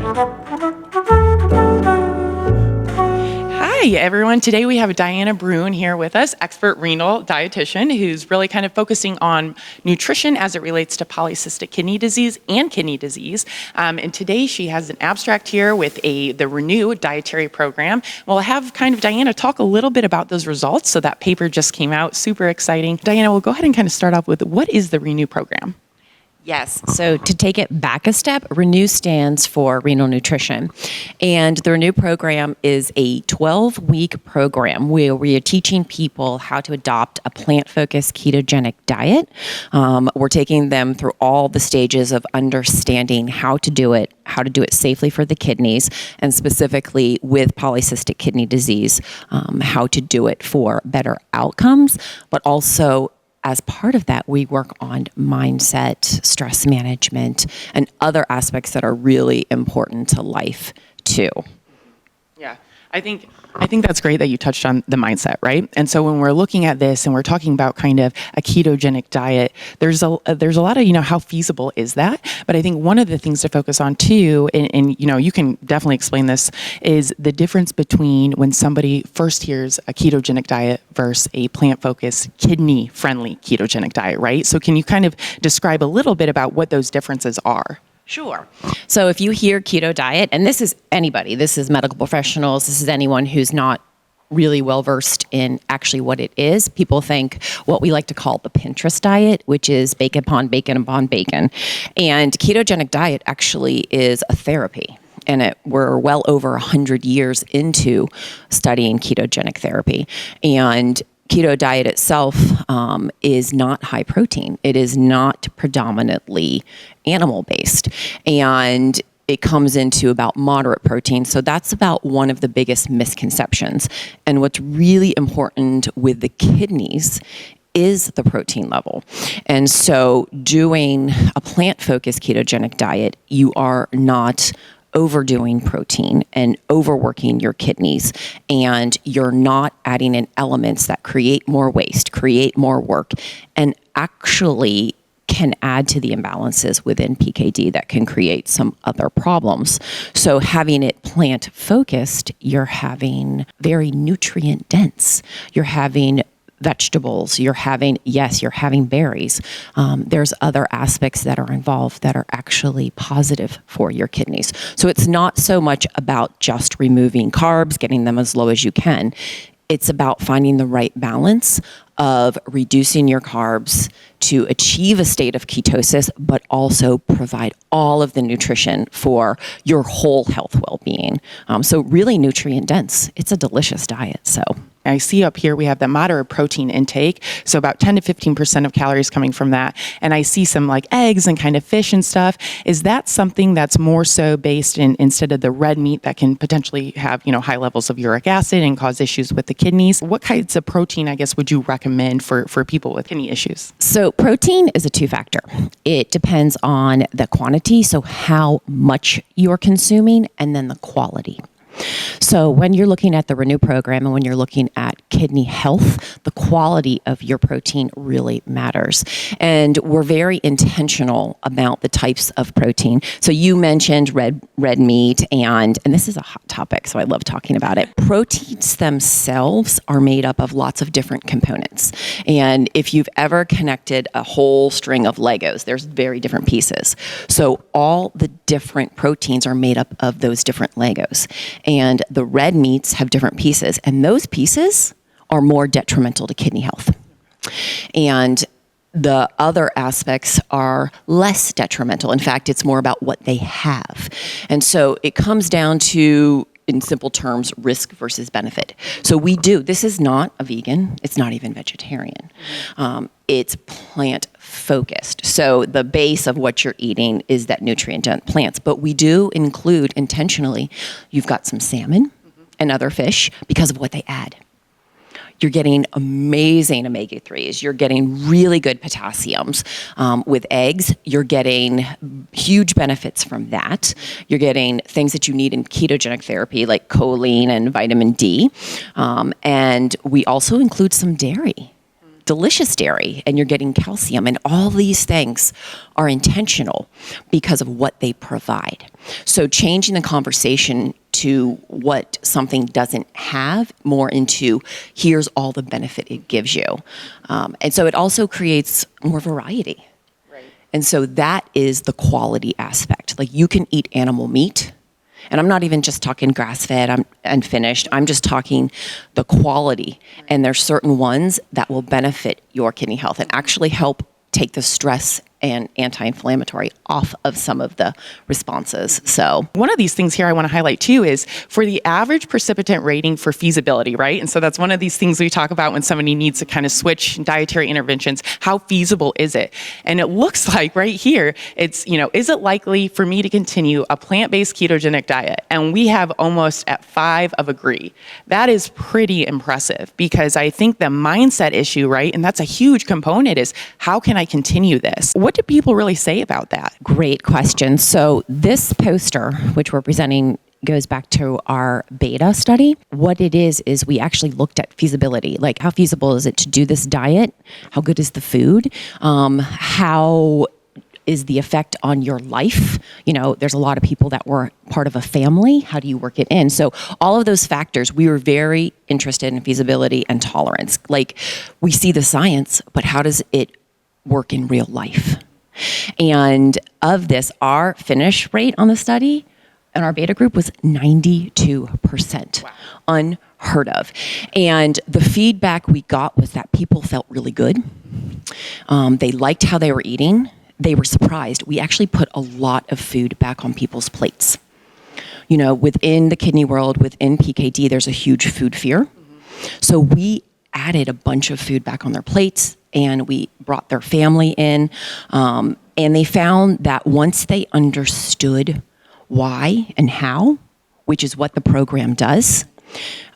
Hi, everyone. Today we have Diana Bruen here with us, expert renal dietitian, who's really kind of focusing on nutrition as it relates to polycystic kidney disease and kidney disease. And today she has an abstract here with the Ren.Nu Dietary Program. We'll have kind of Diana talk a little bit about those results. So that paper just came out, super exciting. Diana, we'll go ahead and kind of start off with what is the Ren.Nu Program? Yes. So to take it back a step, Ren.Nu stands for renal nutrition. And the Ren.Nu program is a 12-week program where we are teaching people how to adopt a plant-focused ketogenic diet. We're taking them through all the stages of understanding how to do it safely for the kidneys, and specifically with polycystic kidney disease, how to do it for better outcomes, but also as part of that, we work on mindset, stress management, and other aspects that are really important to life too. Yeah, I think that's great that you touched on the mindset, right? And so when we're looking at this and we're talking about kind of a ketogenic diet, there's a lot of, how feasible is that? But I think one of the things to focus on too, and you can definitely explain this, is the difference between when somebody first hears a ketogenic diet versus a plant-focused, kidney-friendly ketogenic diet, right? So can you kind of describe a little bit about what those differences are? Sure. So if you hear keto diet, and this is anybody, this is medical professionals, this is anyone who's not really well versed in actually what it is, people think what we like to call the Pinterest diet, which is bacon upon bacon upon bacon. And ketogenic diet actually is a therapy. And we're well over 100 years into studying ketogenic therapy. And keto diet itself is not high protein. It is not predominantly animal-based. And it comes into about moderate protein. So that's about one of the biggest misconceptions. And what's really important with the kidneys is the protein level. And so doing a plant-focused ketogenic diet, you are not overdoing protein and overworking your kidneys, and you're not adding in elements that create more waste, create more work, and actually can add to the imbalances within PKD that can create some other problems. So having it plant-focused, you're having very nutrient dense. You're having vegetables, you're having berries. There's other aspects that are involved that are actually positive for your kidneys. So it's not so much about just removing carbs, getting them as low as you can. It's about finding the right balance of reducing your carbs to achieve a state of ketosis, but also provide all of the nutrition for your whole health well-being. So really nutrient dense. It's a delicious diet. So I see up here we have the moderate protein intake, so about 10 to 15% of calories coming from that. And I see some like eggs and kind of fish and stuff. Is that something that's more so based in instead of the red meat that can potentially have, high levels of uric acid and cause issues with the kidneys? What kinds of protein, I guess, would you recommend for people with kidney issues? So protein is a two-factor. It depends on the quantity, so how much you're consuming, and then the quality. So when you're looking at the Ren.Nu program and when you're looking at kidney health, the quality of your protein really matters. And we're very intentional about the types of protein. So you mentioned red meat, and this is a hot topic, so I love talking about it. Proteins themselves are made up of lots of different components. And if you've ever connected a whole string of Legos, there's very different pieces. So all the different proteins are made up of those different Legos. And the red meats have different pieces, and those pieces are more detrimental to kidney health. And the other aspects are less detrimental. In fact, it's more about what they have. And so it comes down to, in simple terms, risk versus benefit. So this is not a vegan, it's not even vegetarian. It's plant-focused. So the base of what you're eating is that nutrient-dense plants. But we do include intentionally, you've got some salmon and other fish because of what they add. You're getting amazing omega-3s. You're getting really good potassiums. With eggs, you're getting huge benefits from that. You're getting things that you need in ketogenic therapy, like choline and vitamin D. And we also include some dairy delicious dairy and you're getting calcium, and all these things are intentional because of what they provide. So changing the conversation to what something doesn't have more into here's all the benefit it gives you. And so it also creates more variety. Right. And so that is the quality aspect. Like, you can eat animal meat, and I'm not even just talking grass-fed and finished. I'm just talking the quality. And there's certain ones that will benefit your kidney health and actually help take the stress and anti-inflammatory off of some of the responses. So one of these things here I want to highlight too is for the average precipitant rating for feasibility, right? And so that's one of these things we talk about when somebody needs to kind of switch dietary interventions. How feasible is it? And it looks like right here, it's, is it likely for me to continue a plant-based ketogenic diet? And we have almost at 5 of agree. That is pretty impressive, because I think the mindset issue, right? And that's a huge component, is how can I continue this? What do people really say about that? great question. So this poster, which we're presenting, goes back to our beta study. What it is we actually looked at feasibility. Like, how feasible is it to do this diet? How good is the food? How is the effect on your life? There's a lot of people that were part of a family. How do you work it in? So all of those factors, we were very interested in feasibility and tolerance. Like, we see the science, but how does it work in real life? And of this, our finish rate on the study in our beta group was 92%. Wow. Unheard of. And the feedback we got was that people felt really good. They liked how they were eating. They were surprised. We actually put a lot of food back on people's plates. Within the kidney world, within PKD, there's a huge food fear. So we added a bunch of food back on their plates, and we brought their family in. And they found that once they understood why and how, which is what the program does,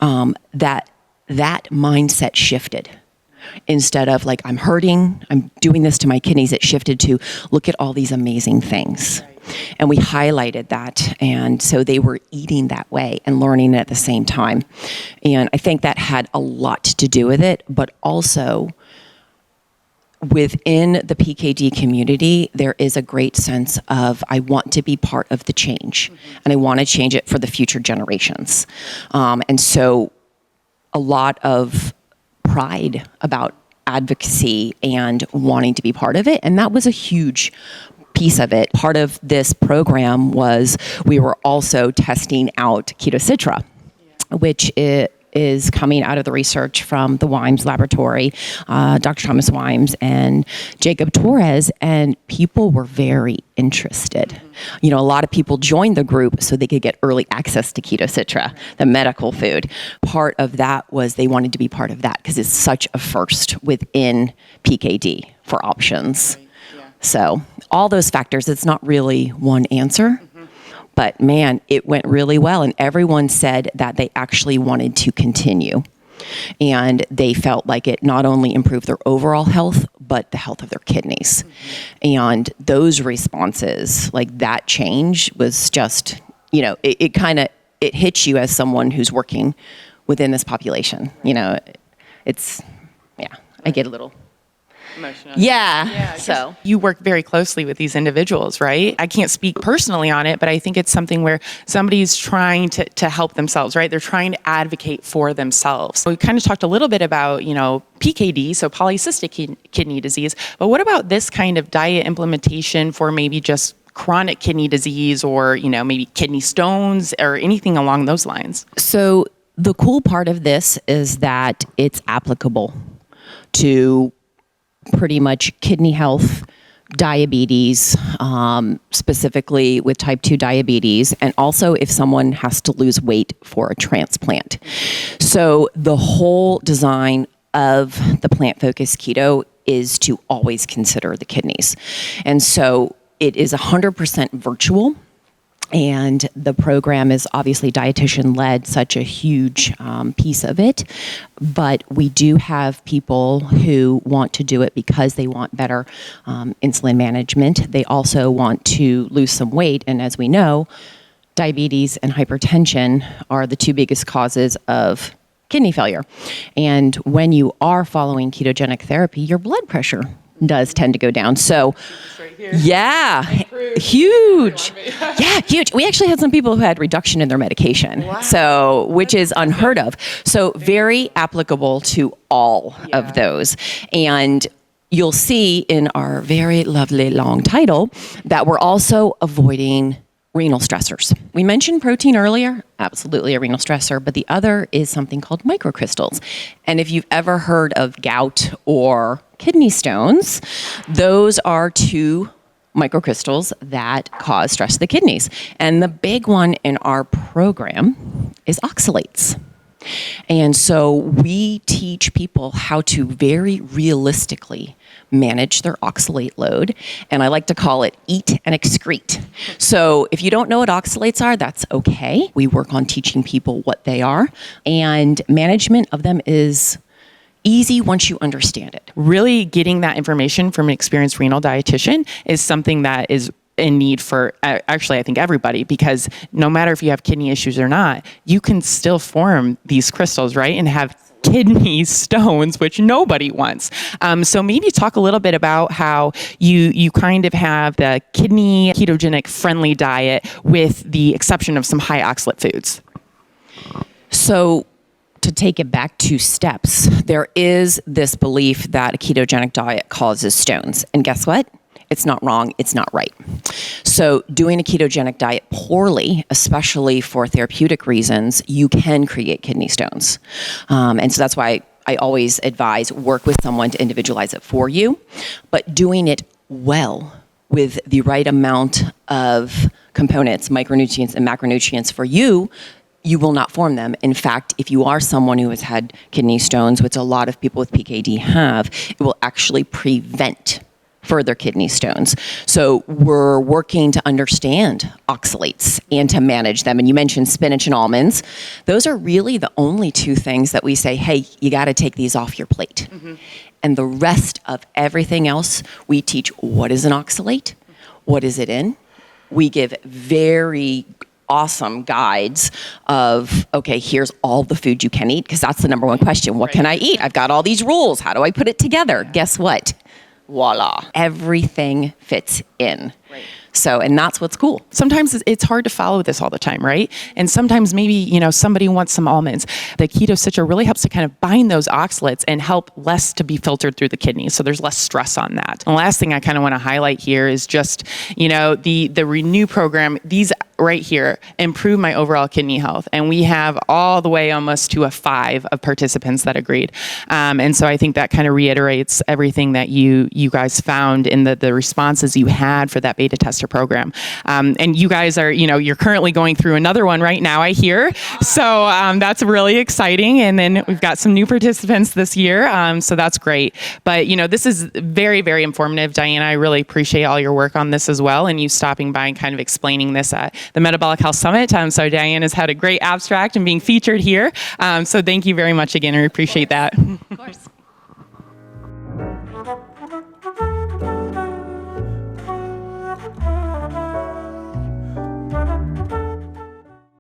that mindset shifted. Instead of like, I'm hurting, I'm doing this to my kidneys, it shifted to, look at all these amazing things. Right. And we highlighted that. And so they were eating that way and learning it at the same time. And I think that had a lot to do with it, but also within the PKD community, there is a great sense of, I want to be part of the change, and I want to change it for the future generations. And so a lot of pride about advocacy and wanting to be part of it. And that was a huge piece of it. Part of this program was we were also testing out Ketocitra, which is coming out of the research from the Wimes laboratory, Dr. Thomas Wimes and Jacob Torres, and people were very interested. A lot of people joined the group so they could get early access to Ketocitra, the medical food. Part of that was they wanted to be part of that because it's such a first within PKD for options. Right. Yeah. So all those factors, it's not really one answer. But man, it went really well. And everyone said that they actually wanted to continue. And they felt like it not only improved their overall health, but the health of their kidneys. And those responses, like that change was just, it hits you as someone who's working within this population. I get a little emotional. Yeah. So you work very closely with these individuals, right? I can't speak personally on it, but I think it's something where somebody's trying to help themselves, right? They're trying to advocate for themselves. So we kind of talked a little bit about, PKD, so polycystic kidney disease, but what about this kind of diet implementation for maybe just chronic kidney disease or, maybe kidney stones or anything along those lines? So the cool part of this is that it's applicable to pretty much kidney health, diabetes, specifically with type 2 diabetes, and also if someone has to lose weight for a transplant. So the whole design of the plant-focused keto is to always consider the kidneys. And so it is 100% virtual. And the program is obviously dietitian-led, such a huge piece of it. But we do have people who want to do it because they want better insulin management. They also want to lose some weight. And as we know, diabetes and hypertension are the 2 biggest causes of kidney failure. And when you are following ketogenic therapy, your blood pressure does tend to go down. So, yeah, huge. Yeah, huge. We actually had some people who had reduction in their medication. Wow. So, which is unheard of. So, very applicable to all of those. And you'll see in our very lovely long title that we're also avoiding renal stressors. We mentioned protein earlier, absolutely a renal stressor, but the other is something called microcrystals. And if you've ever heard of gout or kidney stones, those are two microcrystals that cause stress to the kidneys. And the big one in our program is oxalates. And so we teach people how to very realistically manage their oxalate load. And I like to call it eat and excrete. So if you don't know what oxalates are, that's okay. We work on teaching people what they are. And management of them is easy once you understand it. Really getting that information from an experienced renal dietitian is something that is in need for actually, I think everybody, because no matter if you have kidney issues or not, you can still form these crystals, right? And have kidney stones, which nobody wants. So maybe talk a little bit about how you kind of have the kidney ketogenic friendly diet with the exception of some high oxalate foods. So to take it back 2 steps, there is this belief that a ketogenic diet causes stones. And guess what? It's not wrong. It's not right. So doing a ketogenic diet poorly, especially for therapeutic reasons, you can create kidney stones. And so that's why I always advise work with someone to individualize it for you, but doing it well with the right amount of components, micronutrients and macronutrients for you, you will not form them. In fact, if you are someone who has had kidney stones, which a lot of people with PKD have, it will actually prevent further kidney stones. So we're working to understand oxalates and to manage them. And you mentioned spinach and almonds. Those are really the only 2 things that we say, hey, you got to take these off your plate. Mm-hmm. And the rest of everything else, we teach what is an oxalate, what is it in. We give very awesome guides of, okay, here's all the food you can eat, because that's the number one question. What can I eat? I've got all these rules. How do I put it together? Guess what? Voila. Everything fits in. Right. So, and that's what's cool. Sometimes it's hard to follow this all the time, right? And sometimes maybe, somebody wants some almonds. The keto citra really helps to kind of bind those oxalates and help less to be filtered through the kidneys. So there's less stress on that. And the last thing I kind of want to highlight here is just, the Ren.Nu program, these right here improve my overall kidney health. And we have all the way almost to a 5 of participants that agreed. And so I think that kind of reiterates everything that you guys found in the responses you had for that beta tester program. And you guys are, you're currently going through another one right now, I hear. So that's really exciting. And then we've got some new participants this year. So that's great. But, this is very, very informative. Diana, I really appreciate all your work on this as well. And you stopping by and kind of explaining this at the Metabolic Health Summit. So Diana's had a great abstract and being featured here. So thank you very much again. I appreciate that. Of course.